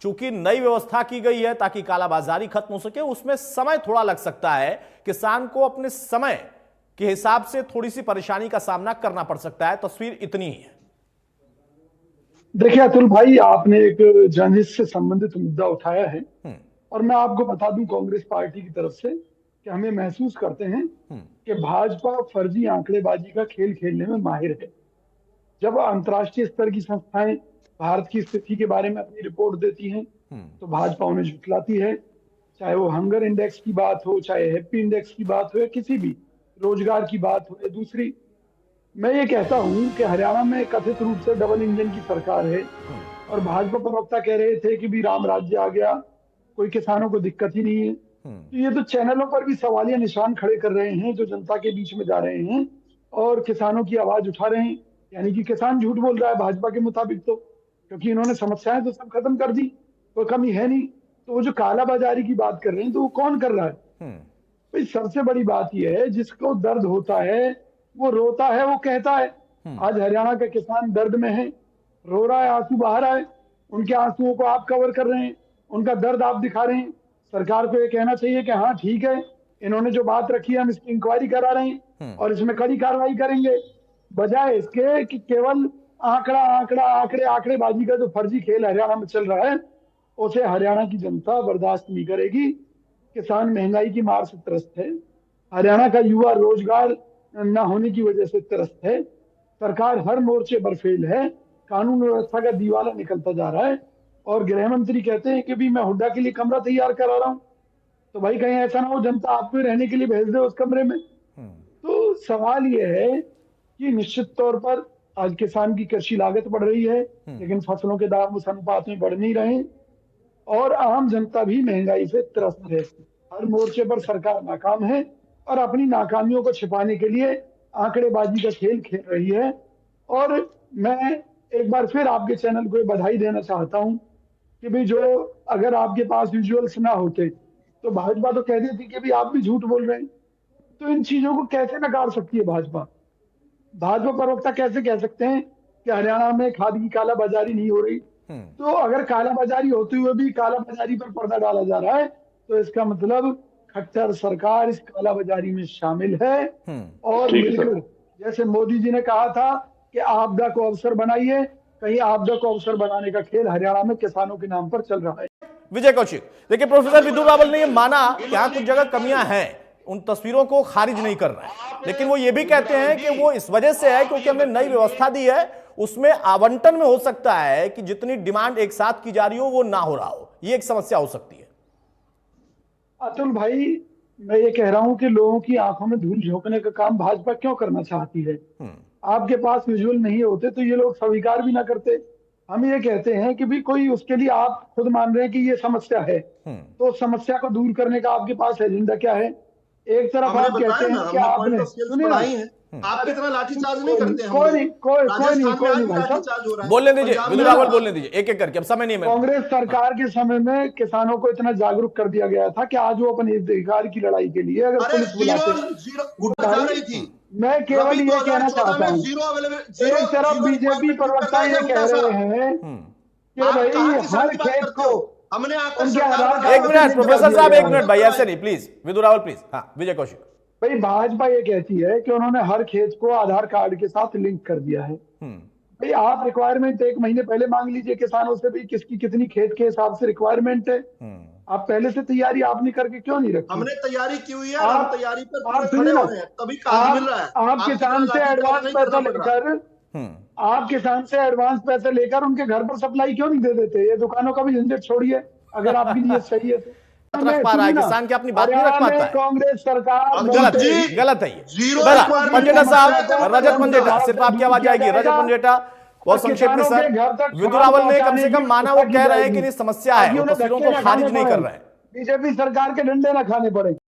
चूंकि नई व्यवस्था की गई है ताकि कालाबाजारी खत्म हो सके, उसमें समय थोड़ा लग सकता है। किसान को अपने समय के हिसाब से थोड़ी सी परेशानी का सामना करना पड़ सकता है। तस्वीर इतनी ही है। देखिए अतुल भाई, आपने एक जनहित से संबंधित मुद्दा उठाया है और मैं आपको बता दूं कांग्रेस पार्टी की तरफ से कि हमें महसूस करते हैं कि भाजपा फर्जी आंकड़ेबाजी का खेल खेलने में माहिर है। जब अंतर्राष्ट्रीय स्तर की संस्थाएं भारत की स्थिति के बारे में अपनी रिपोर्ट देती हैं तो भाजपा उन्हें झुठलाती है। चाहे वो हंगर इंडेक्स की बात हो, चाहे हैप्पी इंडेक्स की बात हो, या किसी भी रोजगार की बात हो, या दूसरी, मैं ये कहता हूं कि हरियाणा में कथित रूप से डबल इंजन की सरकार है और भाजपा प्रवक्ता कह रहे थे कि भी राम राज्य आ गया, कोई किसानों को दिक्कत ही नहीं है। तो ये तो चैनलों पर भी सवालिया निशान खड़े कर रहे हैं जो जनता के बीच में जा रहे हैं और किसानों की आवाज उठा रहे हैं। यानी कि किसान झूठ बोल रहा है भाजपा के मुताबिक, तो क्योंकि इन्होंने समस्याएं तो सब खत्म कर दी, कोई कमी है नहीं। तो वो जो कालाबाजारी की बात कर रहे हैं तो वो कौन कर रहा है? भाई सबसे बड़ी बात यह है, जिसको दर्द होता है वो रोता है, वो कहता है। आज हरियाणा का किसान दर्द में है, रो रहा है, आंसू बहा रहा है। उनके आंसुओं को आप कवर कर रहे हैं, उनका दर्द आप दिखा रहे हैं। सरकार को ये कहना चाहिए कि हाँ ठीक है, इन्होंने जो बात रखी है हम इसकी इंक्वायरी करा रहे हैं और इसमें कड़ी कार्रवाई करेंगे, बजाय इसके कि केवल आंकड़ा आंकड़ा आंकड़ेबाजी का जो फर्जी खेल हरियाणा में चल रहा है उसे हरियाणा की जनता बर्दाश्त नहीं करेगी। किसान महंगाई की मार से त्रस्त है, हरियाणा का युवा रोजगार न होने की वजह से त्रस्त है, सरकार हर मोर्चे पर फेल है, कानून व्यवस्था का दीवाला निकलता जा रहा है और गृह मंत्री कहते हैं कि भी मैं हुड्डा के लिए कमरा तैयार करा रहा हूं। तो भाई कहीं ऐसा ना हो जनता आपको रहने के लिए भेज दे उस कमरे में। तो सवाल यह है कि निश्चित तौर पर आज किसान की कृषि लागत बढ़ रही है लेकिन फसलों के दाम उस अनुपात में बढ़ नहीं रहे और आम जनता भी महंगाई से त्रस्त है। हर मोर्चे पर सरकार नाकाम है और अपनी नाकामियों को छिपाने के लिए आंकड़ेबाजी का खेल खेल रही है। और मैं एक बार फिर आपके चैनल को बधाई देना चाहता हूं कि भाई जो अगर आपके पास विजुअल्स ना होते तो भाजपा तो कह देती कि भाई आप भी झूठ बोल रहे हैं। तो इन चीजों को कैसे नकार सकती है भाजपा? भाजपा प्रवक्ता कैसे कह सकते हैं कि हरियाणा में खाद की कालाबाजारी नहीं हो रही? तो अगर कालाबाजारी होते हुए भी कालाबाजारी पर पर्दा डाला जा रहा है तो इसका मतलब खट्टर सरकार इस कालाबाजारी में शामिल है। और जैसे मोदी जी ने कहा था कि आपदा को अवसर बनाइए, कहीं आपदा को अवसर बनाने का खेल हरियाणा में किसानों के नाम पर चल रहा है। विजय कौशिक, देखिए प्रोफेसर विदु रावल ने यह माना कि यहां कुछ जगह कमियां हैं, उन तस्वीरों को खारिज नहीं कर रहे हैं, लेकिन वो ये भी कहते हैं कि वो इस वजह से है क्योंकि हमने नई व्यवस्था दी है, उसमें आवंटन में हो सकता है कि जितनी डिमांड एक साथ की जा रही हो वो ना हो रहा हो, ये एक समस्या हो सकती है। अतुल भाई, मैं ये कह रहा हूं कि लोगों की आंखों में धूल झोंकने का काम भाजपा क्यों करना चाहती है? आपके पास विजुअल नहीं होते तो ये लोग स्वीकार भी ना करते। हम ये कहते हैं कि भी कोई उसके लिए आप खुद मान रहे हैं कि ये समस्या है, तो समस्या को दूर करने का आपके पास एजेंडा क्या है? एक तरफ आप कहते हैं कि आपने सुनिए, आप कितना लाठीचार्ज नहीं करते हैं। कोई नहीं भाई साहब, बोलने दीजिए विदु रावल, बोलने दीजिए एक एक करके, अब समय नहीं है। कांग्रेस सरकार के समय में किसानों को इतना जागरूक कर दिया गया था कि आज वो अपने अधिकार की लड़ाई के लिए अगर पुलिस बुलाते, मैं केवल ये कहना चाहता हूँ, एक तरफ बीजेपी प्रवक्ता ये कह रहे हैं कि भाई हर खेत को हमने एक मिनट प्रोफेसर साहब, एक मिनट भाई, ऐसे नहीं प्लीज, विदु रावल प्लीज। हाँ विजय कौशिक भाई, भाजपा ये कहती है कि उन्होंने हर खेत को आधार कार्ड के साथ लिंक कर दिया है। भाई आप रिक्वायरमेंट एक महीने पहले मांग लीजिए किसानों से, भाई किसकी कितनी खेत के हिसाब से रिक्वायरमेंट है। आप पहले से तैयारी आपने करके क्यों नहीं रखी? हमने तैयारी की हुई है, हम तैयारी पर खड़े हो रहे हैं, तभी काम मिल रहा है। आप किसान से एडवांस पैसा लेकर, आप किसान से एडवांस पैसे लेकर उनके घर पर सप्लाई क्यों नहीं दे देते? ये दुकानों का भी झंझट छोड़िए अगर आपकी नीयत सही है तो। रख पा रहा है किसान की अपनी बात नहीं रख पाता है। कांग्रेस सरकार गलत है ये। मंजेटा साहब, रजत मंजेटा, सिर्फ आपकी आवाज आएगी। रजत मंजेटा बहुत संक्षेप में सर, विदु रावल ने कम से कम माना, वो कह रहे हैं कि ये समस्या है, तस्वीरों को खारिज नहीं कर रहे हैं। बीजेपी सरकार के डंडे ना खाने पड़े।